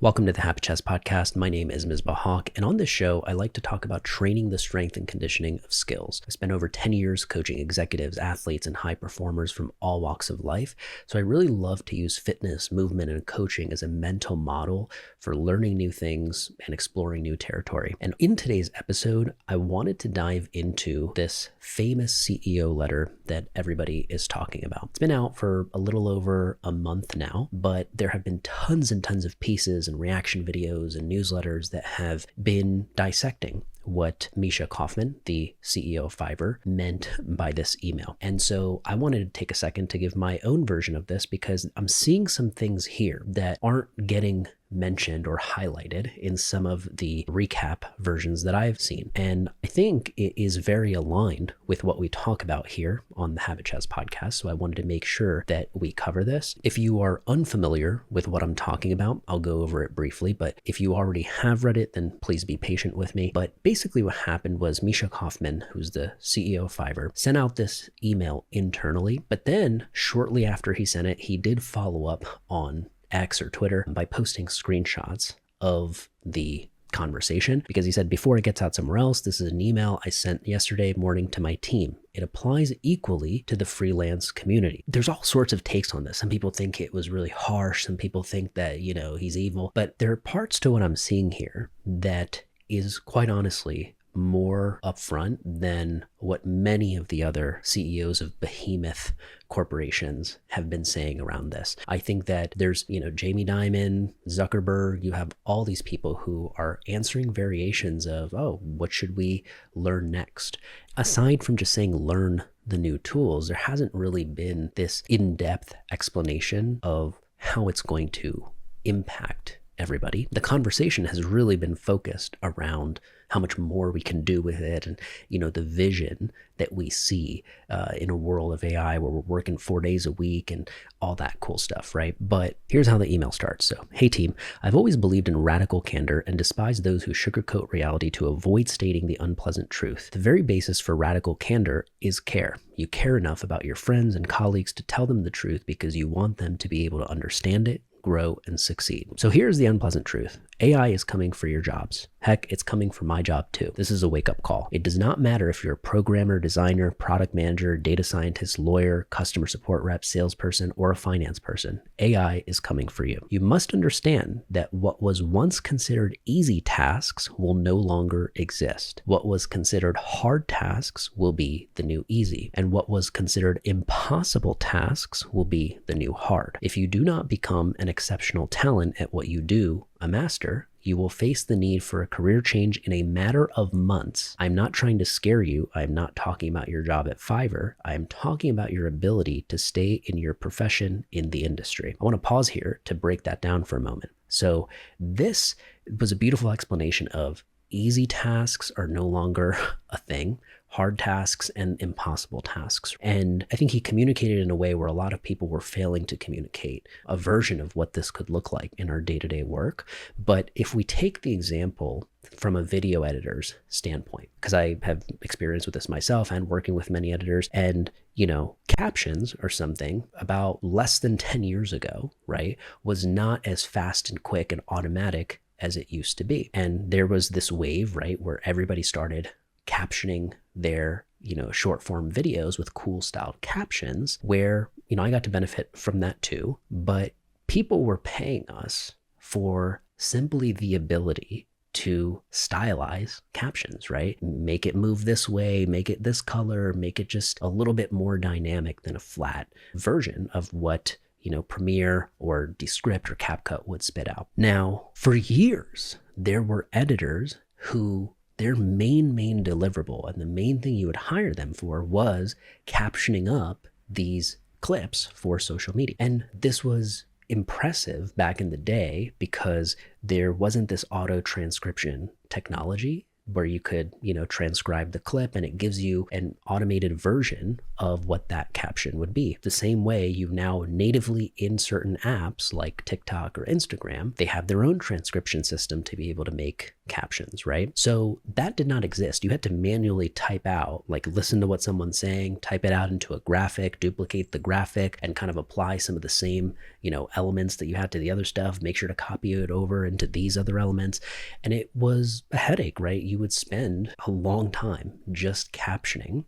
Welcome to the Happy Chest Podcast. My name is Ms. Bahawk, and on this show, I like to talk about training the strength and conditioning of skills. I spent over 10 years coaching executives, athletes, and high performers from all walks of life, so I really love to use fitness, movement, and coaching as a mental model for learning new things and exploring new territory. And in today's episode, I wanted to dive into this famous CEO letter that everybody is talking about. It's been out for a little over a month now, but there have been tons and tons of pieces and reaction videos and newsletters that have been dissecting what Misha Kaufman, the CEO of Fiverr, meant by this email. And so I wanted to take a second to give my own version of this because I'm seeing some things here that aren't getting mentioned or highlighted in some of the recap versions that I've seen. And I think it is very aligned with what we talk about here on the Habit Chest podcast. So I wanted to make sure that we cover this. If you are unfamiliar with what I'm talking about, I'll go over it briefly. But if you already have read it, then please be patient with me. But basically what happened was Misha Kaufman, who's the CEO of Fiverr, sent out this email internally. But then shortly after he sent it, he did follow up on X or Twitter by posting screenshots of the conversation because he said, before it gets out somewhere else, this is an email I sent yesterday morning to my team. It applies equally to the freelance community. There's all sorts of takes on this. Some people think it was really harsh. Some people think that, he's evil. But there are parts to what I'm seeing here that is quite honestly more upfront than what many of the other CEOs of behemoth corporations have been saying around this. I think that there's, Jamie Dimon, Zuckerberg, you have all these people who are answering variations of, what should we learn next? Aside from just saying learn the new tools, there hasn't really been this in-depth explanation of how it's going to impact everybody. The conversation has really been focused around how much more we can do with it and, the vision that we see in a world of AI where we're working 4 days a week and all that cool stuff, right? But here's how the email starts. So, hey team, I've always believed in radical candor and despised those who sugarcoat reality to avoid stating the unpleasant truth. The very basis for radical candor is care. You care enough about your friends and colleagues to tell them the truth because you want them to be able to understand it, grow, and succeed. So here's the unpleasant truth. AI is coming for your jobs. Heck, it's coming for my job too. This is a wake-up call. It does not matter if you're a programmer, designer, product manager, data scientist, lawyer, customer support rep, salesperson, or a finance person. AI is coming for you. You must understand that what was once considered easy tasks will no longer exist. What was considered hard tasks will be the new easy, and what was considered impossible tasks will be the new hard. If you do not become an exceptional talent at what you do, a master, you will face the need for a career change in a matter of months. I'm not trying to scare you. I'm not talking about your job at Fiverr. I'm talking about your ability to stay in your profession in the industry. I want to pause here to break that down for a moment. So this was a beautiful explanation of easy tasks are no longer a thing. Hard tasks and impossible tasks. And I think he communicated in a way where a lot of people were failing to communicate a version of what this could look like in our day-to-day work. But if we take the example from a video editor's standpoint, because I have experience with this myself and working with many editors, and captions or something about less than 10 years ago, right, was not as fast and quick and automatic as it used to be. And there was this wave, right, where everybody started captioning their, short form videos with cool styled captions where, I got to benefit from that too. But people were paying us for simply the ability to stylize captions, right? Make it move this way, make it this color, make it just a little bit more dynamic than a flat version of what Premiere or Descript or CapCut would spit out. Now, for years, there were editors who their main deliverable and the main thing you would hire them for was captioning up these clips for social media. And this was impressive back in the day because there wasn't this auto transcription technology where you could, transcribe the clip and it gives you an automated version of what that caption would be. The same way you now natively in certain apps like TikTok or Instagram, they have their own transcription system to be able to make captions, right? So that did not exist. You had to manually type out, like listen to what someone's saying, type it out into a graphic, duplicate the graphic, and kind of apply some of the same, elements that you had to the other stuff, make sure to copy it over into these other elements. And it was a headache, right? You would spend a long time just captioning.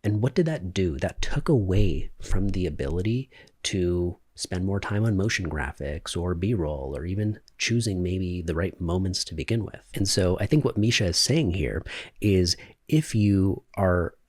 And what did that do? That took away from the ability to spend more time on motion graphics or B-roll, or even choosing maybe the right moments to begin with. And so I think what Misha is saying here is, if you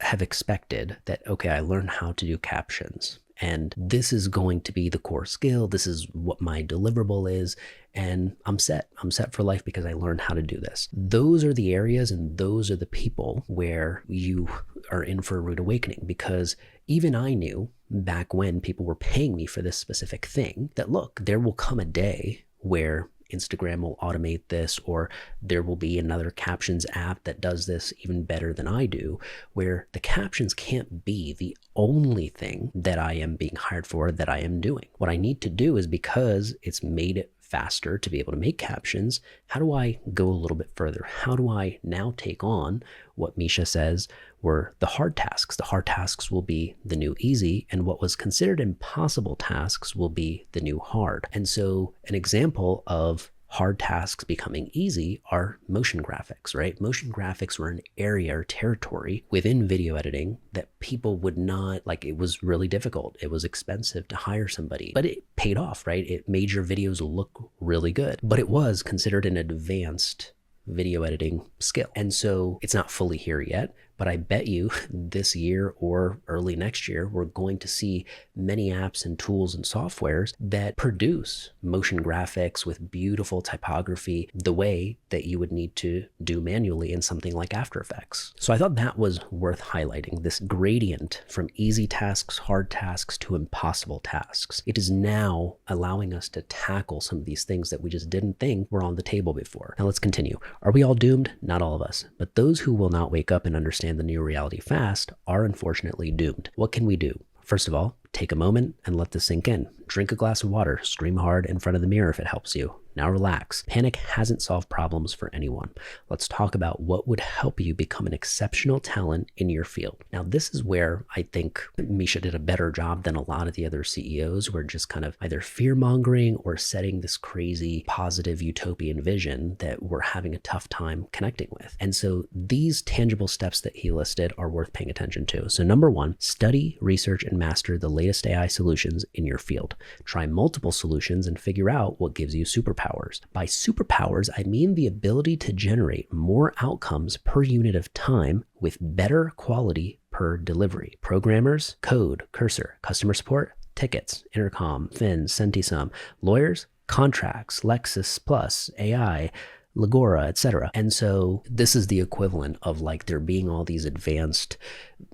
have expected that, okay, I learned how to do captions, and this is going to be the core skill, this is what my deliverable is, and I'm set for life because I learned how to do this. Those are the areas and those are the people where you are in for a rude awakening, because even I knew back when people were paying me for this specific thing that, look, there will come a day where Instagram will automate this, or there will be another captions app that does this even better than I do, where the captions can't be the only thing that I am being hired for, that I am doing. What I need to do is, because it's made it faster to be able to make captions, how do I go a little bit further? How do I now take on what Misha says were the hard tasks? The hard tasks will be the new easy, and what was considered impossible tasks will be the new hard. And so an example of hard tasks becoming easy are motion graphics, right? Motion graphics were an area or territory within video editing that people would not, like, it was really difficult. It was expensive to hire somebody, but it paid off, right? It made your videos look really good, but it was considered an advanced video editing skill. And so it's not fully here yet, but I bet you this year or early next year, we're going to see many apps and tools and softwares that produce motion graphics with beautiful typography the way that you would need to do manually in something like After Effects. So I thought that was worth highlighting, this gradient from easy tasks, hard tasks to impossible tasks. It is now allowing us to tackle some of these things that we just didn't think were on the table before. Now let's continue. Are we all doomed? Not all of us, but those who will not wake up and understand the new reality fast are unfortunately doomed. What can we do? First of all, take a moment and let this sink in. Drink a glass of water, scream hard in front of the mirror if it helps you. Now relax. Panic hasn't solved problems for anyone. Let's talk about what would help you become an exceptional talent in your field. Now, this is where I think Misha did a better job than a lot of the other CEOs, who are just kind of either fear-mongering or setting this crazy positive utopian vision that we're having a tough time connecting with. And so these tangible steps that he listed are worth paying attention to. So number one, study, research, and master the latest AI solutions in your field. Try multiple solutions and figure out what gives you superpowers. By superpowers, I mean the ability to generate more outcomes per unit of time with better quality per delivery. Programmers, code, cursor, customer support, tickets, intercom, fins, Centisum, lawyers, contracts, Lexis Plus, AI, Legora, etc. And so this is the equivalent of like there being all these advanced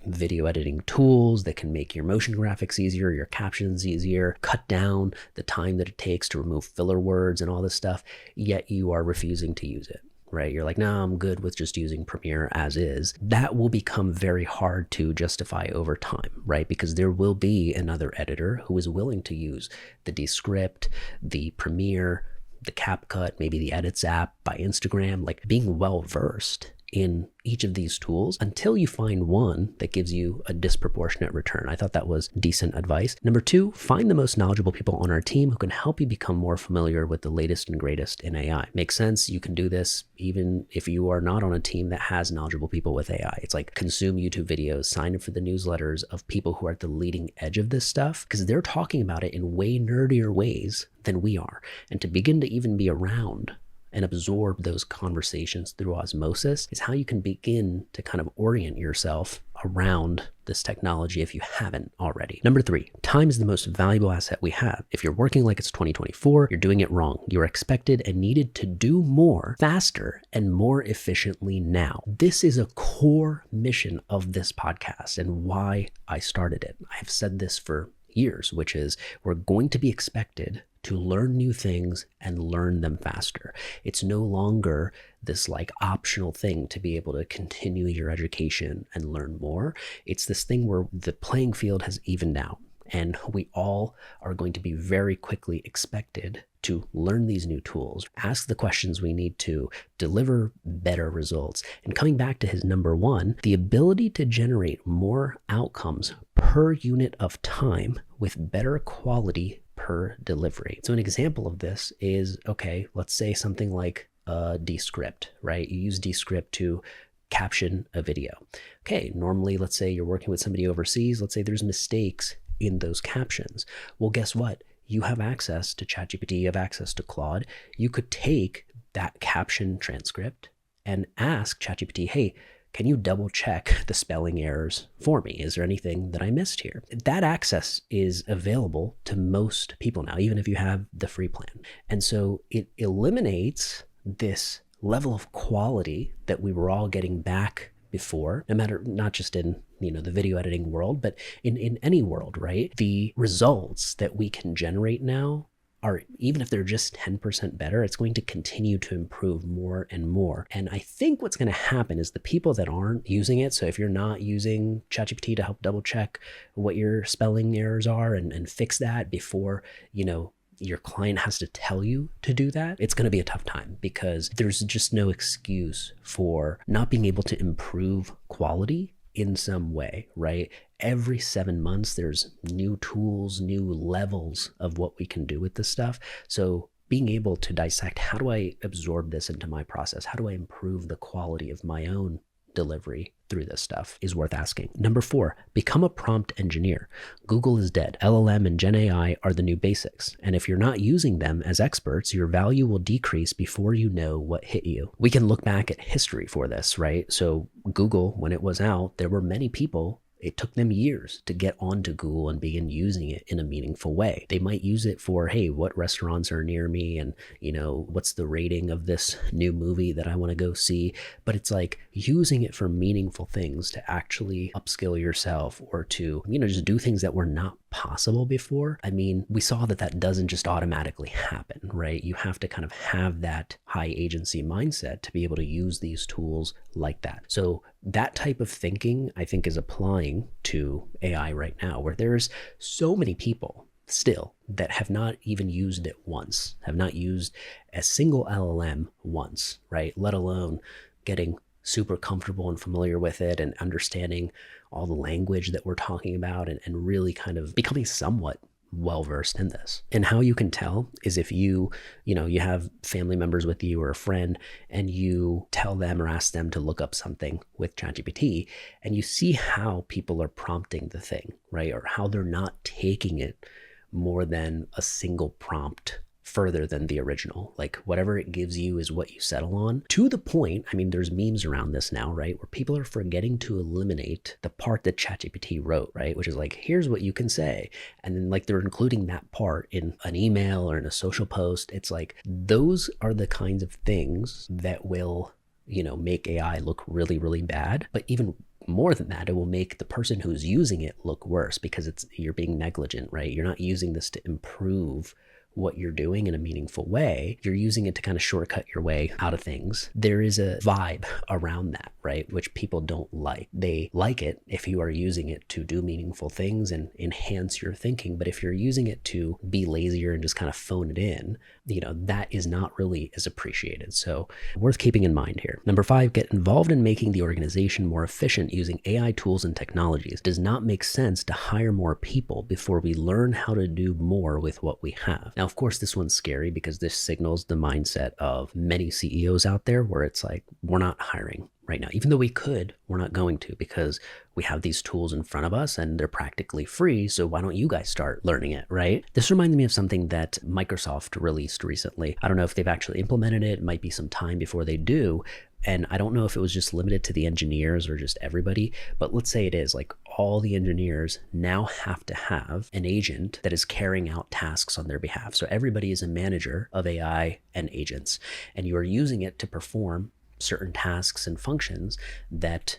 video editing tools that can make your motion graphics easier, your captions easier, cut down the time that it takes to remove filler words and all this stuff, yet you are refusing to use it, right? You're like, no, I'm good with just using Premiere as is. That will become very hard to justify over time, right? Because there will be another editor who is willing to use the Descript, the Premiere, the CapCut, maybe the Edits app by Instagram, like being well-versed in each of these tools until you find one that gives you a disproportionate return. I thought that was decent advice. Number two, find the most knowledgeable people on our team who can help you become more familiar with the latest and greatest in AI. Makes sense. You can do this even if you are not on a team that has knowledgeable people with AI. It's like consume YouTube videos, sign up for the newsletters of people who are at the leading edge of this stuff, because they're talking about it in way nerdier ways than we are. And to begin to even be around and absorb those conversations through osmosis is how you can begin to kind of orient yourself around this technology if you haven't already. Number three, time is the most valuable asset we have. If you're working like it's 2024, you're doing it wrong. You're expected and needed to do more, faster, and more efficiently now. This is a core mission of this podcast and why I started it. I have said this for years, which is we're going to be expected to learn new things and learn them faster. It's no longer this like optional thing to be able to continue your education and learn more. It's this thing where the playing field has evened out, and we all are going to be very quickly expected to learn these new tools, ask the questions we need to deliver better results. And coming back to his number one, the ability to generate more outcomes per unit of time with better quality per delivery. So an example of this is, okay, let's say something like Descript, right? You use Descript to caption a video. Okay, normally, let's say you're working with somebody overseas, let's say there's mistakes in those captions. Well, guess what? You have access to ChatGPT, you have access to Claude. You could take that caption transcript and ask ChatGPT, hey, can you double check the spelling errors for me? Is there anything that I missed here? That access is available to most people now, even if you have the free plan. And so it eliminates this level of quality that we were all getting back before, no matter, not just in the video editing world, but in any world, right? The results that we can generate now are, even if they're just 10% better, it's going to continue to improve more and more. And I think what's going to happen is the people that aren't using it, so if you're not using ChatGPT to help double check what your spelling errors are and fix that before, your client has to tell you to do that, it's going to be a tough time, because there's just no excuse for not being able to improve quality in some way, right? Every 7 months, there's new tools, new levels of what we can do with this stuff. So being able to dissect, how do I absorb this into my process? How do I improve the quality of my own delivery through this stuff is worth asking. Number 4, become a prompt engineer. Google is dead. LLM and Gen AI are the new basics. And if you're not using them as experts, your value will decrease before you know what hit you. We can look back at history for this, right? So Google, when it was out, there were many people, it took them years to get onto Google and begin using it in a meaningful way. They might use it for, hey, what restaurants are near me, and what's the rating of this new movie that I want to go see. But it's like using it for meaningful things to actually upskill yourself, or to just do things that were not possible before. I mean, we saw that doesn't just automatically happen, right? You have to kind of have that high agency mindset to be able to use these tools like that. So that type of thinking, I think, is applying to AI right now, where there's so many people still that have not even used it once, have not used a single LLM once, right? Let alone getting super comfortable and familiar with it and understanding all the language that we're talking about, and really kind of becoming somewhat well-versed in this. And how you can tell is if you have family members with you or a friend, and you tell them or ask them to look up something with ChatGPT, and you see how people are prompting the thing, right? Or how they're not taking it more than a single prompt further than the original. Like whatever it gives you is what you settle on, to the point, I mean, there's memes around this now, right? Where people are forgetting to eliminate the part that ChatGPT wrote, right? Which is like, here's what you can say. And then like they're including that part in an email or in a social post. It's like, those are the kinds of things that will, make AI look really, really bad. But even more than that, it will make the person who's using it look worse, because you're being negligent, right? You're not using this to improve what you're doing in a meaningful way. You're using it to kind of shortcut your way out of things. There is a vibe around that, right? Which people don't like. They like it if you are using it to do meaningful things and enhance your thinking. But if you're using it to be lazier and just kind of phone it in, that is not really as appreciated. So worth keeping in mind here. Number 5, get involved in making the organization more efficient using AI tools and technologies. It does not make sense to hire more people before we learn how to do more with what we have. Now, of course, this one's scary, because this signals the mindset of many CEOs out there, where it's like, we're not hiring right now. Even though we could, we're not going to, because we have these tools in front of us and they're practically free. So why don't you guys start learning it, right? This reminds me of something that Microsoft released recently. I don't know if they've actually implemented it. It might be some time before they do. And I don't know if it was just limited to the engineers or just everybody, but let's say it is, like all the engineers now have to have an agent that is carrying out tasks on their behalf. So everybody is a manager of AI and agents, and you are using it to perform certain tasks and functions that,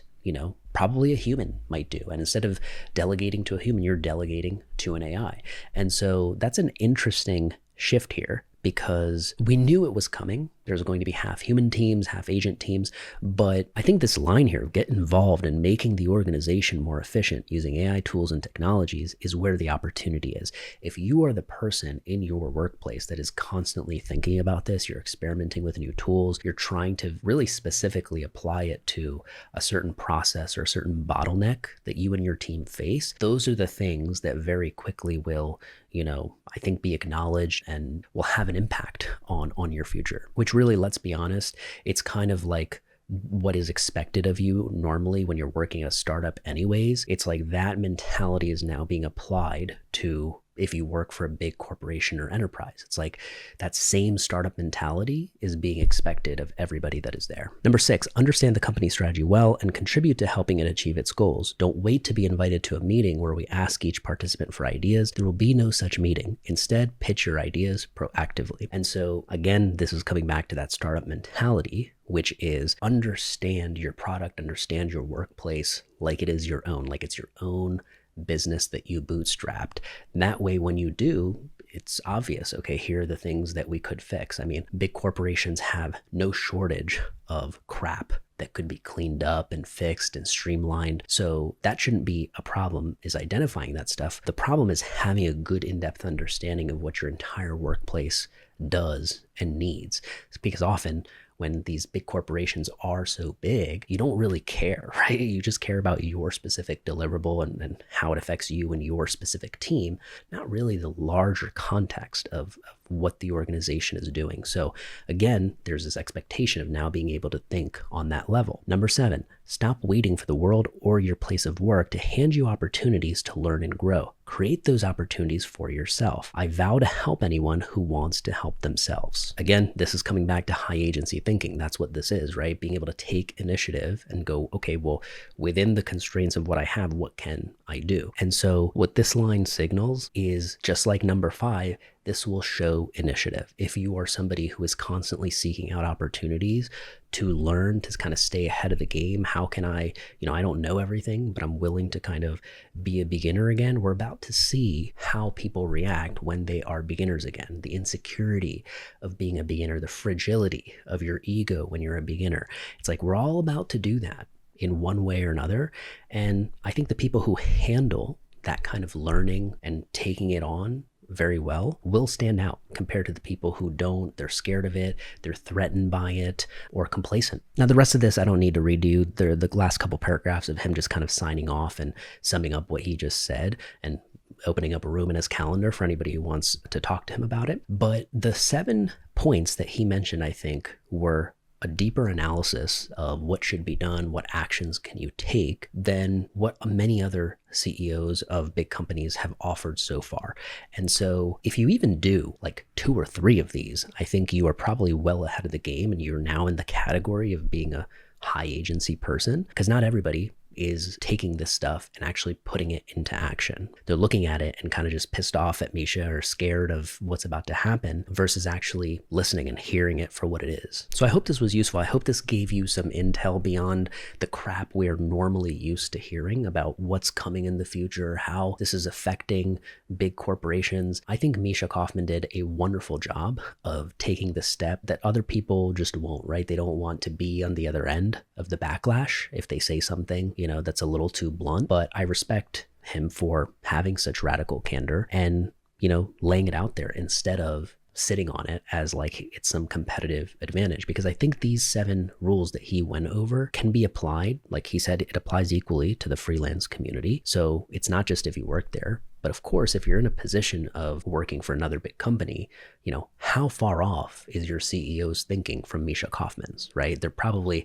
probably a human might do. And instead of delegating to a human, you're delegating to an AI. And so that's an interesting shift here because we knew it was coming. There's going to be half human teams, half agent teams. But I think this line here, get involved in making the organization more efficient using AI tools and technologies, is where the opportunity is. If you are the person in your workplace that is constantly thinking about this, you're experimenting with new tools, you're trying to really specifically apply it to a certain process or a certain bottleneck that you and your team face, those are the things that very quickly will, I think be acknowledged and will have an impact on your future, which really, let's be honest, it's kind of like what is expected of you normally when you're working at a startup anyways. It's like that mentality is now being applied to if you work for a big corporation or enterprise. It's like that same startup mentality is being expected of everybody that is there. Number 6, understand the company strategy well and contribute to helping it achieve its goals. Don't wait to be invited to a meeting where we ask each participant for ideas. There will be no such meeting. Instead, pitch your ideas proactively. And so again, this is coming back to that startup mentality, which is understand your product, understand your workplace like it is your own, like it's your own business that you bootstrapped. That way, when you do, it's obvious, okay, here are the things that we could fix. I mean, big corporations have no shortage of crap that could be cleaned up and fixed and streamlined. So that shouldn't be a problem, is identifying that stuff. The problem is having a good in-depth understanding of what your entire workplace does and needs. It's because often when these big corporations are so big, you don't really care, right? You just care about your specific deliverable and how it affects you and your specific team, not really the larger context of what the organization is doing. So again, there's this expectation of now being able to think on that level. Number 7, stop waiting for the world or your place of work to hand you opportunities to learn and grow. Create those opportunities for yourself. I vow to help anyone who wants to help themselves. Again, this is coming back to high agency thinking. That's what this is, right? Being able to take initiative and go, okay, well, within the constraints of what I have, what can I do? And so what this line signals is, just like number 5, this will show initiative. If you are somebody who is constantly seeking out opportunities to learn, to kind of stay ahead of the game, how can I don't know everything, but I'm willing to kind of be a beginner again. We're about to see how people react when they are beginners again. The insecurity of being a beginner, the fragility of your ego when you're a beginner. It's like we're all about to do that in one way or another. And I think the people who handle that kind of learning and taking it on very well will stand out compared to the people who don't. They're scared of it, they're threatened by it, or complacent. Now, the rest of this, I don't need to read you the last couple paragraphs of him just kind of signing off and summing up what he just said and opening up a room in his calendar for anybody who wants to talk to him about it. But the 7 points that he mentioned, I think, were a deeper analysis of what should be done, what actions can you take, than what many other CEOs of big companies have offered so far. And so if you even do like 2 or 3 of these, I think you are probably well ahead of the game and you're now in the category of being a high agency person, because not everybody is taking this stuff and actually putting it into action. They're looking at it and kind of just pissed off at Misha or scared of what's about to happen versus actually listening and hearing it for what it is. So I hope this was useful. I hope this gave you some intel beyond the crap we're normally used to hearing about what's coming in the future, how this is affecting big corporations. I think Misha Kaufman did a wonderful job of taking the step that other people just won't, right? They don't want to be on the other end of the backlash if they say something that's a little too blunt, but I respect him for having such radical candor and, laying it out there instead of sitting on it as like it's some competitive advantage. Because I think these 7 rules that he went over can be applied. Like he said, it applies equally to the freelance community. So it's not just if you work there, but of course, if you're in a position of working for another big company, how far off is your CEO's thinking from Misha Kaufman's, right? They're probably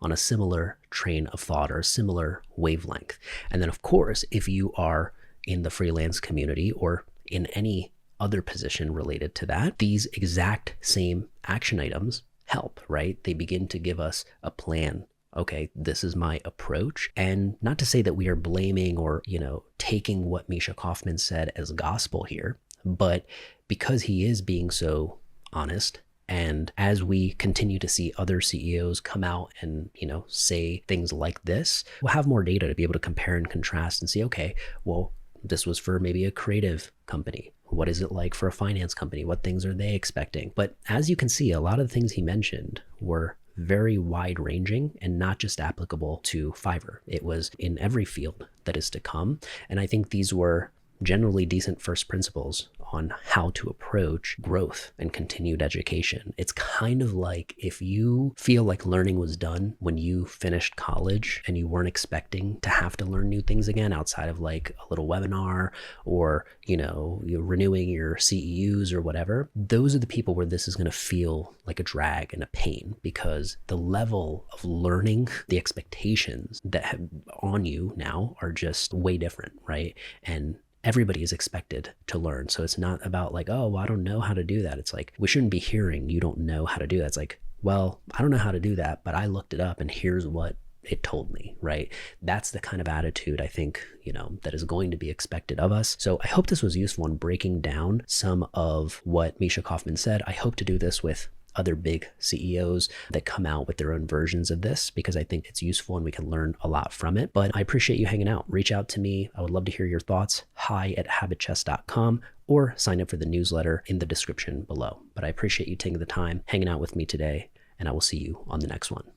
on a similar train of thought or a similar wavelength. And then of course, if you are in the freelance community or in any other position related to that, these exact same action items help, right? They begin to give us a plan. Okay, this is my approach. And not to say that we are blaming or, taking what Misha Kaufman said as gospel here, but because he is being so honest, and as we continue to see other CEOs come out and, say things like this, we'll have more data to be able to compare and contrast and see, okay, well, this was for maybe a creative company. What is it like for a finance company? What things are they expecting? But as you can see, a lot of the things he mentioned were very wide ranging and not just applicable to Fiverr. It was in every field that is to come. And I think these were generally decent first principles on how to approach growth and continued education. It's kind of like if you feel like learning was done when you finished college and you weren't expecting to have to learn new things again outside of like a little webinar or, you're renewing your CEUs or whatever. Those are the people where this is going to feel like a drag and a pain because the level of learning, the expectations that have on you now are just way different, right? And everybody is expected to learn. So it's not about like, oh, well, I don't know how to do that. It's like, we shouldn't be hearing you don't know how to do that. It's like, well, I don't know how to do that, but I looked it up and here's what it told me, right? That's the kind of attitude I think, that is going to be expected of us. So I hope this was useful in breaking down some of what Misha Kaufman said. I hope to do this with other big CEOs that come out with their own versions of this because I think it's useful and we can learn a lot from it. But I appreciate you hanging out. Reach out to me. I would love to hear your thoughts. hi@habitchess.com or sign up for the newsletter in the description below. But I appreciate you taking the time, hanging out with me today, and I will see you on the next one.